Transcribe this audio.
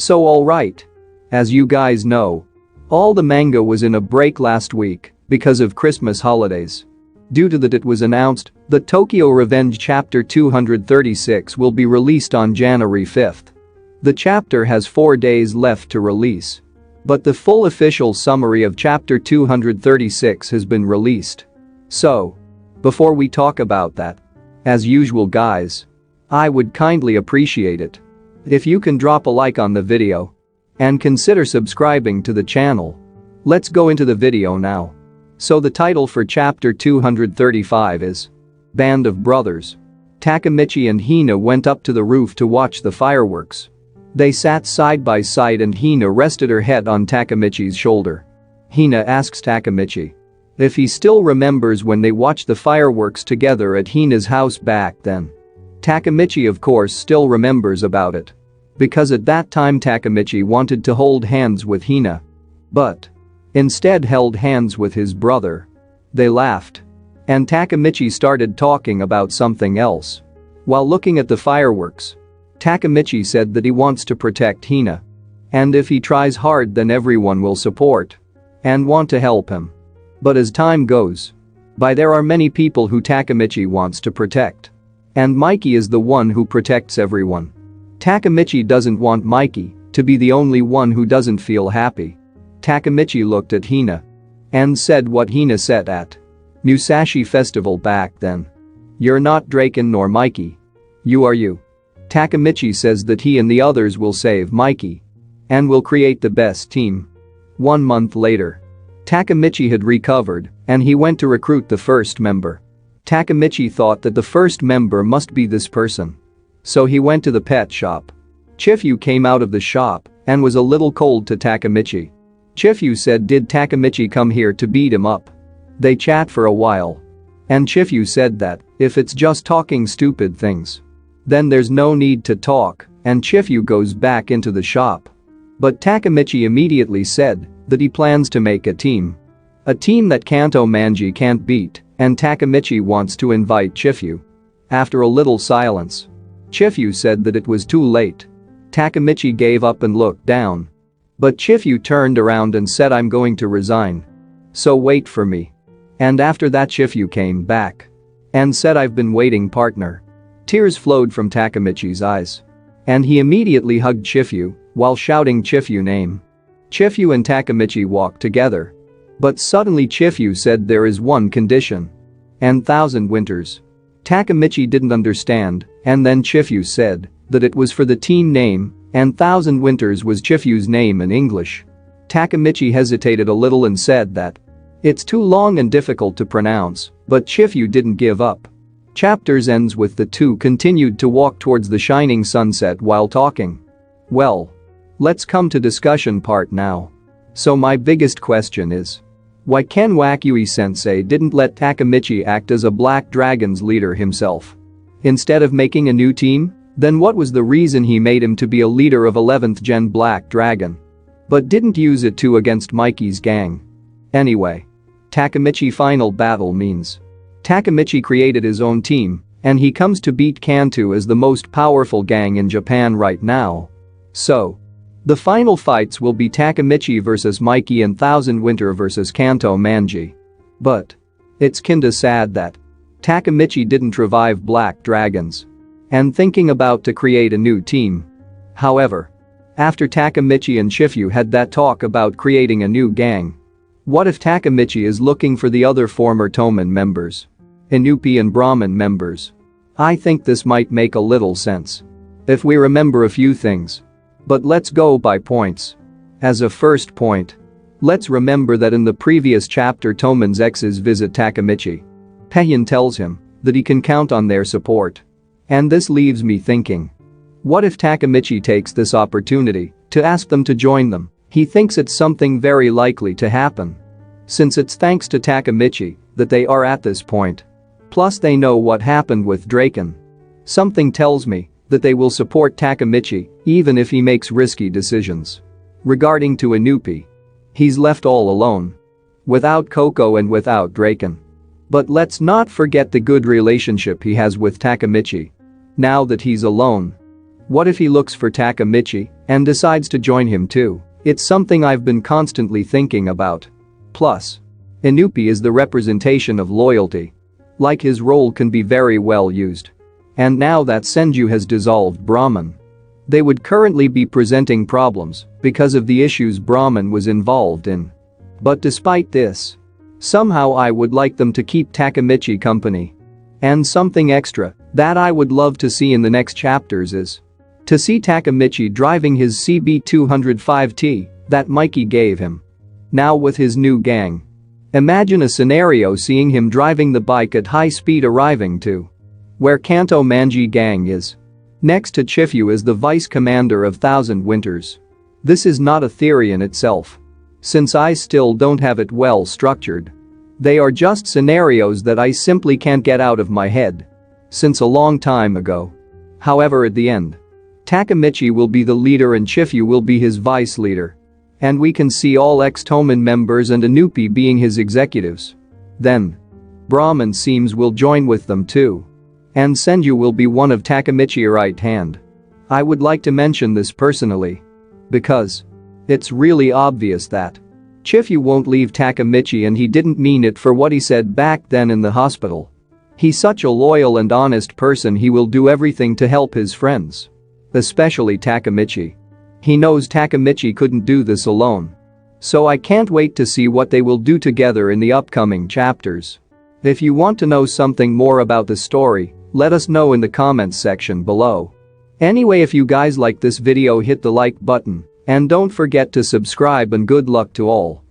So alright. As you guys know, all the manga was in a break last week because of Christmas holidays. Due to that, it was announced that Tokyo Revenge Chapter 236 will be released on January 5th. The chapter has 4 days left to release. But the full official summary of Chapter 236 has been released. So, before we talk about that, as usual guys, I would kindly appreciate it if you can drop a like on the video and consider subscribing to the channel. Let's go into the video now. So the title for Chapter 235 is Band of Brothers. Takamichi and Hina went up to the roof to watch the fireworks. They sat side by side and Hina rested her head on Takamichi's shoulder. Hina asks Takamichi if he still remembers when they watched the fireworks together at Hina's house back then. Takamichi of course still remembers about it. Because at that time Takamichi wanted to hold hands with Hina. But instead held hands with his brother. They laughed. And Takamichi started talking about something else. While looking at the fireworks, Takamichi said that he wants to protect Hina. And if he tries hard then everyone will support and want to help him. But as time goes by, there are many people who Takamichi wants to protect. And Mikey is the one who protects everyone. Takamichi doesn't want Mikey to be the only one who doesn't feel happy. Takamichi looked at Hina and said what Hina said at Musashi Festival back then. You're not Draken nor Mikey. You are you. Takamichi says that he and the others will save Mikey and will create the best team. 1 month later, Takamichi had recovered and he went to recruit the first member. Takamichi thought that the first member must be this person. So he went to the pet shop. Chiffu came out of the shop and was a little cold to Takamichi. Chiffu said, did Takamichi come here to beat him up? They chat for a while. And Chiffu said that if it's just talking stupid things, then there's no need to talk, and Chiffu goes back into the shop. But Takamichi immediately said that he plans to make a team. A team that Kanto Manji can't beat, and Takamichi wants to invite Chiffu. After a little silence, Chiffu said that it was too late. Takamichi gave up and looked down. But Chiffu turned around and said, I'm going to resign. So wait for me. And after that Chiffu came back and said, I've been waiting, partner. Tears flowed from Takamichi's eyes. And he immediately hugged Chiffu while shouting Chiffu name. Chiffu and Takamichi walked together. But suddenly Chiffu said there is one condition. And 1,000 winters. Takamichi didn't understand, and then Chiffu said that it was for the team name, and 1,000 winters was Chiffu's name in English. Takamichi hesitated a little and said that it's too long and difficult to pronounce, but Chiffu didn't give up. Chapters ends with the two continued to walk towards the shining sunset while talking. Well, let's come to discussion part now. So my biggest question is, why Ken Wakui-sensei didn't let Takamichi act as a Black Dragon's leader himself? Instead of making a new team, then what was the reason he made him to be a leader of 11th Gen Black Dragon? But didn't use it too against Mikey's gang. Anyway, Takamichi final battle means Takamichi created his own team, and he comes to beat Kanto as the most powerful gang in Japan right now. So, the final fights will be Takamichi versus Mikey and 1,000 Winter versus Kanto Manji. But it's kinda sad that Takamichi didn't revive Black Dragons and thinking about to create a new team. However, after Takamichi and Chiffu had that talk about creating a new gang, what if Takamichi is looking for the other former Toman members? Inupi and Brahmin members? I think this might make a little sense if we remember a few things. But let's go by points. As a first point, let's remember that in the previous chapter Toman's exes visit Takamichi. Peihin tells him that he can count on their support. And this leaves me thinking, what if Takamichi takes this opportunity to ask them to join them? He thinks it's something very likely to happen. Since it's thanks to Takamichi that they are at this point. Plus they know what happened with Draken. Something tells me that they will support Takamichi even if he makes risky decisions. Regarding to Inupi, he's left all alone. Without Coco and without Draken. But let's not forget the good relationship he has with Takamichi. Now that he's alone, what if he looks for Takamichi and decides to join him too. It's something I've been constantly thinking about. Plus, Inupi is the representation of loyalty. Like his role can be very well used. And now that Senju has dissolved Brahman, they would currently be presenting problems because of the issues Brahman was involved in. But despite this, somehow I would like them to keep Takamichi company. And something extra that I would love to see in the next chapters is to see Takamichi driving his CB205T that Mikey gave him. Now with his new gang. Imagine a scenario seeing him driving the bike at high speed arriving to where Kanto Manji gang is. Next to Chiffu is the vice commander of Thousand Winters. This is not a theory in itself, since I still don't have it well structured. They are just scenarios that I simply can't get out of my head since a long time ago. However, at the end, Takamichi will be the leader and Chiffu will be his vice leader. And we can see all ex-Toman members and Inupi being his executives. Then, Brahman seems will join with them too. And Senju will be one of Takamichi's right hand. I would like to mention this personally, because it's really obvious that Chiffu won't leave Takamichi, and he didn't mean it for what he said back then in the hospital. He's such a loyal and honest person, he will do everything to help his friends. Especially Takamichi. He knows Takamichi couldn't do this alone. So I can't wait to see what they will do together in the upcoming chapters. If you want to know something more about the story, let us know in the comments section below. Anyway, if you guys like this video, hit the like button and don't forget to subscribe, and good luck to all.